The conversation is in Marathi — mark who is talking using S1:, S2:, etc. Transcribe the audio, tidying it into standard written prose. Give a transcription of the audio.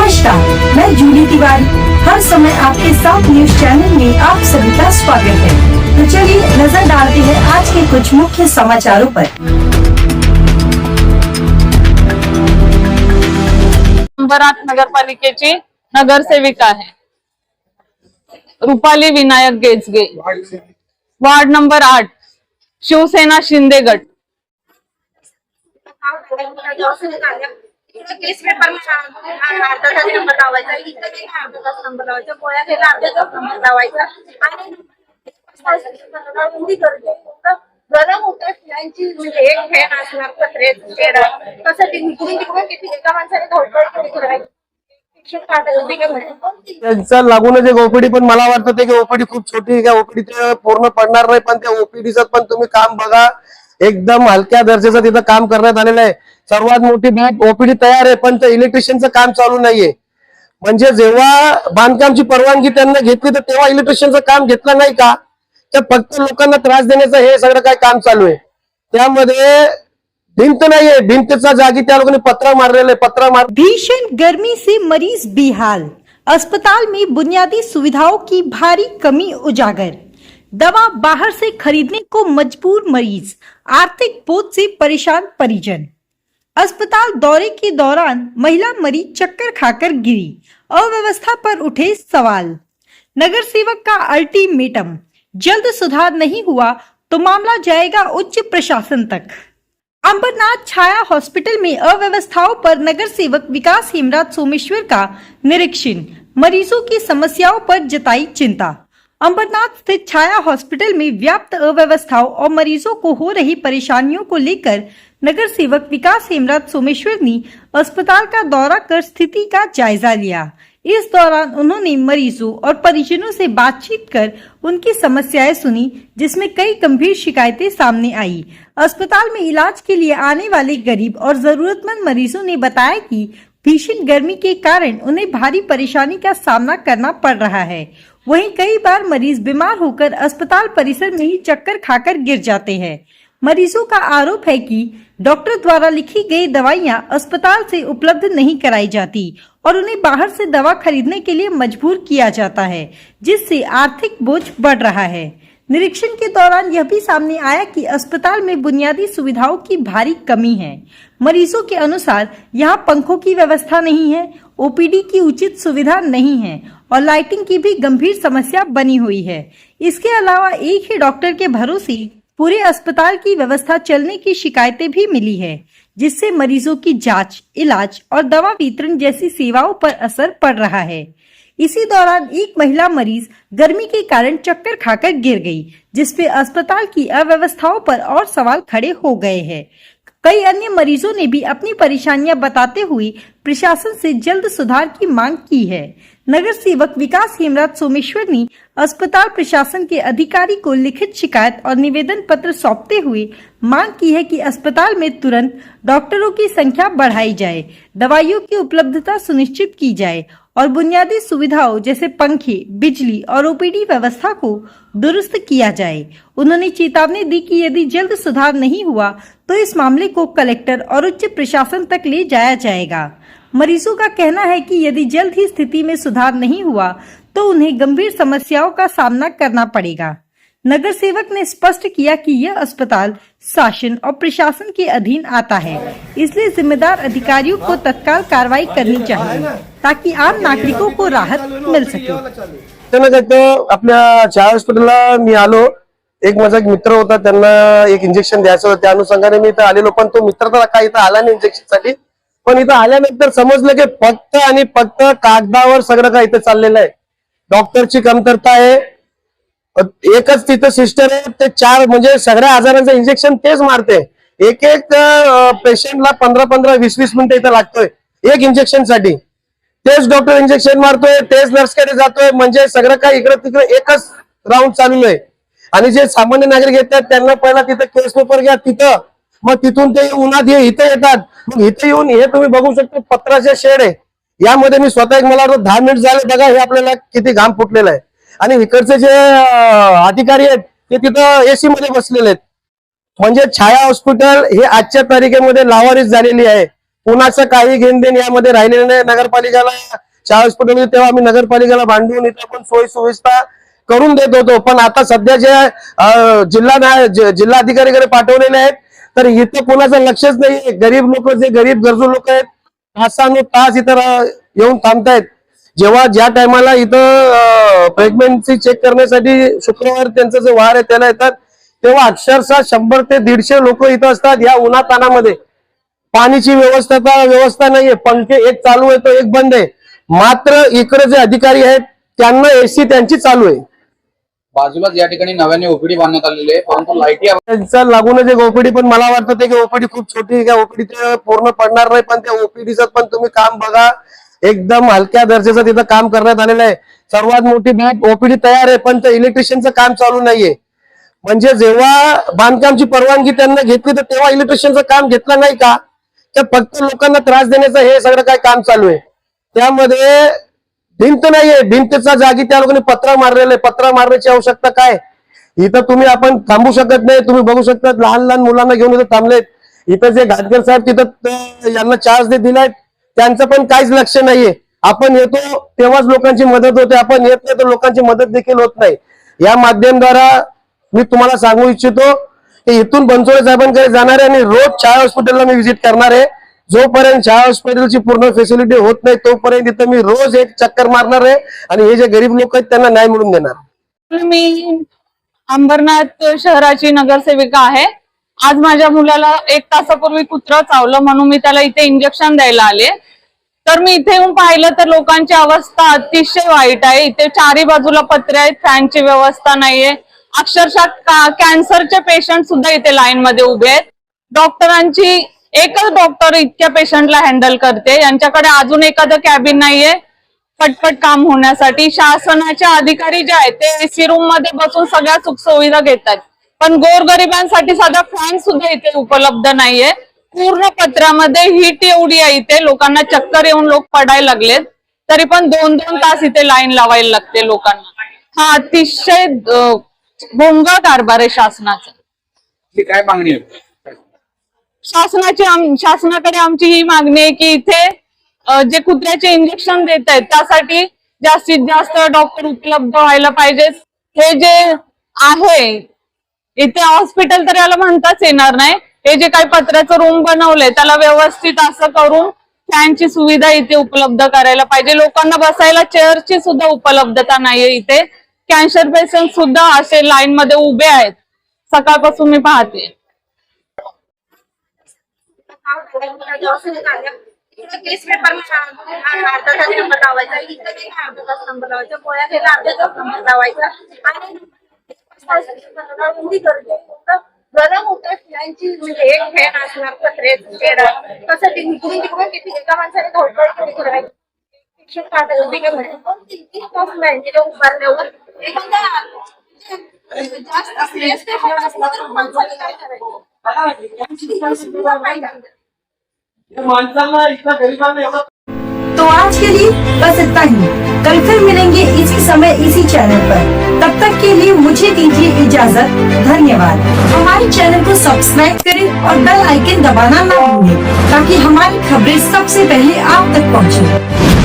S1: नमस्कार, मैं जूली तिवारी। हर समय आपके साथ न्यूज चैनल में आप सभी का स्वागत है। तो चलिए नजर डालते हैं आज के कुछ मुख्य समाचारों पर।
S2: नंबर 8 नगरपालिकेची नगरसेविका आहे रुपाली विनायक गेजगे। वार्ड नंबर 8 शिवसेना शिंदे गट।
S3: केस पेपर में अर्धा तास नंबर लावायचा, इथं काही अर्धा तास नंबर लावायचा, गोळ्या घ्यायला अर्धा तास नंबर लावायचा आणि गरम होतं फॅनची, म्हणजे एक फॅन असणार पत्रे कसं ते निघून तिकडून किती एका माणसाने धावपळ करायची।
S4: त्यांचा लागूनच एक ओपीडी, पण मला वाटतं ते की ओपीडी खूप छोटी आहे, ओपीडी पूर्ण पडणार नाही, पण त्या ओपीडीचं पण तुम्ही काम बघा, एकदम हलक्या दर्जाचं तिथं काम करण्यात आलेलं आहे। सर्वात मोठी बाब ओपीडी तयार आहे, पण त्या इलेक्ट्रिशियनचं काम चालू नाहीये। म्हणजे जेव्हा बांधकामची परवानगी त्यांना घेतली तर तेव्हा इलेक्ट्रिशियनचं काम घेतलं नाही का? तर फक्त लोकांना त्रास देण्याचं हे सगळं काय काम चालू आहे। त्यामध्ये भिंत नाहीये, भिंतच्या जागी त्या लोकांनी पत्रा मारलेले, पत्रा मार।
S5: भीषण गर्मी से मरीज बेहाल, अस्पताल में बुनियादी सुविधाओं की भारी कमी उजागर। दवा बाहर से खरीदने को मजबूर मरीज, आर्थिक बोझ से परेशान परिजन। अस्पताल दौरे के दौरान महिला मरीज चक्कर खाकर गिरी, अव्यवस्था पर उठे सवाल। नगर सेवक का अल्टीमेटम, जल्द सुधार नहीं हुआ तो मामला जाएगा उच्च प्रशासन तक। अंबरनाथ छाया हॉस्पिटल में अव्यवस्थाओं पर नगर सेवक विकास हेमराज सोमेश्वर का निरीक्षण, मरीजों की समस्याओं पर जताई चिंता। अंबरनाथ स्थित छाया हॉस्पिटल में व्याप्त अव्यवस्थाओं और मरीजों को हो रही परेशानियों को लेकर नगर सेवक विकास हेमराज सोमेश्वर ने अस्पताल का दौरा कर स्थिति का जायजा लिया। इस दौरान उन्होंने मरीजों और परिजनों से बातचीत कर उनकी समस्याएं सुनी, जिसमें कई गंभीर शिकायतें सामने आई। अस्पताल में इलाज के लिए आने वाले गरीब और जरूरतमंद मरीजों ने बताया कि भीषण गर्मी के कारण उन्हें भारी परेशानी का सामना करना पड़ रहा है। वहीं कई बार मरीज बीमार होकर अस्पताल परिसर में ही चक्कर खाकर गिर जाते हैं। मरीजों का आरोप है कि डॉक्टर द्वारा लिखी गई दवाइयां अस्पताल से उपलब्ध नहीं कराई जाती और उन्हें बाहर से दवा खरीदने के लिए मजबूर किया जाता है, जिससे आर्थिक बोझ बढ़ रहा है। निरीक्षण के दौरान यह भी सामने आया कि अस्पताल में बुनियादी सुविधाओं की भारी कमी है। मरीजों के अनुसार यहाँ पंखों की व्यवस्था नहीं है, ओपीडी की उचित सुविधा नहीं है और लाइटिंग की भी गंभीर समस्या बनी हुई है। इसके अलावा एक ही डॉक्टर के भरोसे पूरे अस्पताल की व्यवस्था चलने की शिकायतें भी मिली है, जिससे मरीजों की जांच, इलाज और दवा वितरण जैसी सेवाओं पर असर पड़ रहा है। इसी दौरान एक महिला मरीज गर्मी के कारण चक्कर खाकर गिर गई, जिसपे अस्पताल की अव्यवस्थाओं पर और सवाल खड़े हो गए हैं। कई अन्य मरीजों ने भी अपनी परेशानियां बताते हुए प्रशासन से जल्द सुधार की मांग की है। नगर सेवक विकास हेमराज सोमेश्वर ने अस्पताल प्रशासन के अधिकारी को लिखित शिकायत और निवेदन पत्र सौंपते हुए मांग की है कि अस्पताल में तुरंत डॉक्टरों की संख्या बढ़ाई जाए, दवाइयों की उपलब्धता सुनिश्चित की जाए और बुनियादी सुविधाओं जैसे पंखे, बिजली और ओपीडी व्यवस्था को दुरुस्त किया जाए। उन्होंने चेतावनी दी कि यदि जल्द सुधार नहीं हुआ तो इस मामले को कलेक्टर और उच्च प्रशासन तक ले जाया जाएगा। मरीजों का कहना है कि यदि जल्द ही स्थिति में सुधार नहीं हुआ तो उन्हें गंभीर समस्याओं का सामना करना पड़ेगा। नगर सेवक ने स्पष्ट किया कि यह अस्पताल शासन और प्रशासन के अधीन आता है, इसलिए जिम्मेदार अधिकारियों को तत्काल कार्रवाई करनी चाहिए ताकि आम नागरिकों को राहत मिल सके।
S4: आपल्या छाया हॉस्पिटलला मी आलो, एक माझा मित्र होता, त्यांना एक इंजेक्शन द्यायचं होतं, त्या अनुषंगाने मी इथं आलेलो, पण तो मित्र तर काय इथं आला नाही इंजेक्शन साठी। पण इथं आल्यानंतर समजलं की फक्त आणि फक्त कागदावर सगळं काय इथं चाललेलं आहे। डॉक्टरची कमतरता आहे, एकच तिथं सिस्टर आहे, ते 4 म्हणजे सगळ्या आजारांचं इंजेक्शन तेच मारते। एक पेशंटला 15-15, 20-20 मिनिटं इथं लागतोय एक इंजेक्शन साठी। तेच डॉक्टर इंजेक्शन मारतोय, तेच नर्सकडे जातोय, म्हणजे सगळं काय इकडे तिकडे एकच राऊंड चालू आहे। आणि जे सामान्य नागरिक येतात त्यांना पहिला तिथं केस पेपर घ्या तिथं, मग तिथून ते उन्हात इथं येतात, मग इथं येऊन हे तुम्ही बघू शकता पत्राचे शेड आहे, यामध्ये मी स्वतः एक मला वाटतं 10 मिनिट झाले बघा, हे आपल्याला किती घाम फुटलेला आहे। आणि इकडचे जे अधिकारी आहेत ते तिथं एसी मध्ये बसलेले आहेत। म्हणजे छाया हॉस्पिटल हे आजच्या तारखेमध्ये लावारिस झालेली आहे। कुणाचं काही घेणदेण यामध्ये राहिलेलं नाही. नगरपालिकेला 4 हॉस्पिटल तेव्हा आम्ही नगरपालिकेला भांडून इथं पण सोयी सुविधा करून देत होतो. पण आता सध्या जे जिल्हाधिकारीकडे पाठवलेले आहेत तर इथं कोणाचं लक्षच नाही. गरीब लोक जे गरीब गरजू लोक आहेत तास इथं येऊन थांबतायत. जेव्हा ज्या टायमाला इथं प्रेग्नन्सी चेक करण्यासाठी शुक्रवार त्यांचं जे वार आहे त्याला येतात तेव्हा अक्षरशः 100 ते 150 लोक इथं असतात. या उन्हातानामध्ये पाणीची व्यवस्था नाहीये. पंखे एक चालू आहे तो एक बंद आहे. मात्र इकडे जे अधिकारी आहेत त्यांना एसी त्यांची चालू आहे.
S6: बाजूलाच या ठिकाणी नव्याने ओपीडी बांधण्यात आलेली आहे, परंतु लाईटी
S4: त्यांचा लागूनच एक ओपीडी, पण मला वाटतं ते की ओपीडी खूप छोटी आहे. ओपीडी पूर्ण पडणार नाही. पण त्या ओपीडीचं पण तुम्ही काम बघा, एकदम हलक्या दर्जाचं तिथं काम करण्यात आलेलं आहे. सर्वात मोठी बाब ओपीडी तयार आहे पण त्या इलेक्ट्रिशियनचं काम चालू नाहीये. म्हणजे जेव्हा बांधकामची परवानगी त्यांना घेतली तर तेव्हा इलेक्ट्रिशियनचं काम घेतलं नाही का? तर फक्त लोकांना त्रास देण्याचं हे सगळं काय काम चालू आहे. त्यामध्ये भिंत नाहीये, भिंतीच्या जागी त्या लोकांनी पत्रा मारलेलं आहे. पत्रा मारण्याची आवश्यकता काय? इथं तुम्ही आपण थांबू शकत नाही. तुम्ही बघू शकता लहान लहान मुलांना घेऊन इथं थांबलेत. इथं जे घाटकर साहेब तिथं यांना चार्ज दिलाय त्यांचं पण काहीच लक्ष नाहीये. आपण येतो तेव्हाच लोकांची मदत होते, आपण येत नाही तर लोकांची मदत देखील होत नाही. या माध्यमाद्वारा मी तुम्हाला सांगू इच्छितो की इथून बनसोडे साहेबांकडे जाणार आहे आणि रोज छाया हॉस्पिटलला मी व्हिजिट करणार आहे. जोपर्यंत छाया हॉस्पिटलची पूर्ण फॅसिलिटी होत नाही तोपर्यंत इथं मी रोज एक चक्कर मारणार आहे आणि हे जे गरीब लोक आहेत त्यांना न्याय मिळवून देणार.
S2: मी अंबरनाथ शहराची नगरसेविका आहे. आज माझ्या मुलाला 1 तासापूर्वी कुत्रं चावलं म्हणून मी त्याला इथे इंजेक्शन द्यायला आले. तर मी इथे येऊन पाहिलं तर लोकांची अवस्था अतिशय वाईट आहे. इथे चारी बाजूला पत्रे आहेत, फॅनची व्यवस्था नाहीये. अक्षरशः कॅन्सरचे पेशंट सुद्धा इथे लाईन मध्ये उभे आहेत. डॉक्टरांची एकच डॉक्टर इतक्या पेशंटला हँडल करते. यांच्याकडे अजून एखादं कॅबिन नाहीये पटपट काम होण्यासाठी. शासनाचे अधिकारी जे आहेत ते एसी रूम मध्ये बसून सगळ्या सुखसुविधा घेतात, पण गोरगरिबांसाठी साधा फॅन सुद्धा इथे उपलब्ध नाहीये. पूर्ण पत्रामध्ये हीट एवढी आहे इथे, लोकांना चक्कर येऊन लोक पडायला लागलेत. तरी पण 2-2 तास इथे लाईन लावायला लागते लोकांना. हा अतिशय भोंगळ कारभार आहे शासनाचा.
S6: काय मागणी आहे?
S2: शासनाकडे आमची ही मागणी आहे की इथे जे कुत्र्याचे इंजेक्शन देत आहेत त्यासाठी जास्तीत जास्त डॉक्टर उपलब्ध व्हायला पाहिजेत. हे जे आहे इथे हॉस्पिटल तर याला म्हणताच येणार नाही. हे जे काही पत्र्याचं रूम बनवलंय त्याला व्यवस्थित असं करून फॅनची सुविधा इथे उपलब्ध करायला पाहिजे. लोकांना बसायला चेअरची सुद्धा उपलब्धता नाहीये इथे. कॅन्सर पेशंट सुद्धा असे लाईन मध्ये उभे आहेत. सकाळपासून मी पाहते.
S3: केस पेपर अर्धा तास नंबर लावायचा, इथं अर्धा तास नंबर लावायचा, पोळ्या घ्यायला अर्धा तास नंबर लावायचा आणि गरम होतं. फॅनची म्हणजे एक फॅन असणार, पत्रे कसं तिकडून किती एका माणसाने धावपळ केली करायची. उभारल्यावर जास्त असले माणसाने काय करायचं?
S1: तो आज के लिए बस इतना ही. कल फिर मिलेंगे इसी समय इसी चैनल पर. तब तक के लिए मुझे दीजिए इजाजत. धन्यवाद. हमारे चैनल को सब्सक्राइब करें और बेल आइकन दबाना ना भूलें ताकि हमारी खबरें सबसे पहले आप तक पहुंचे.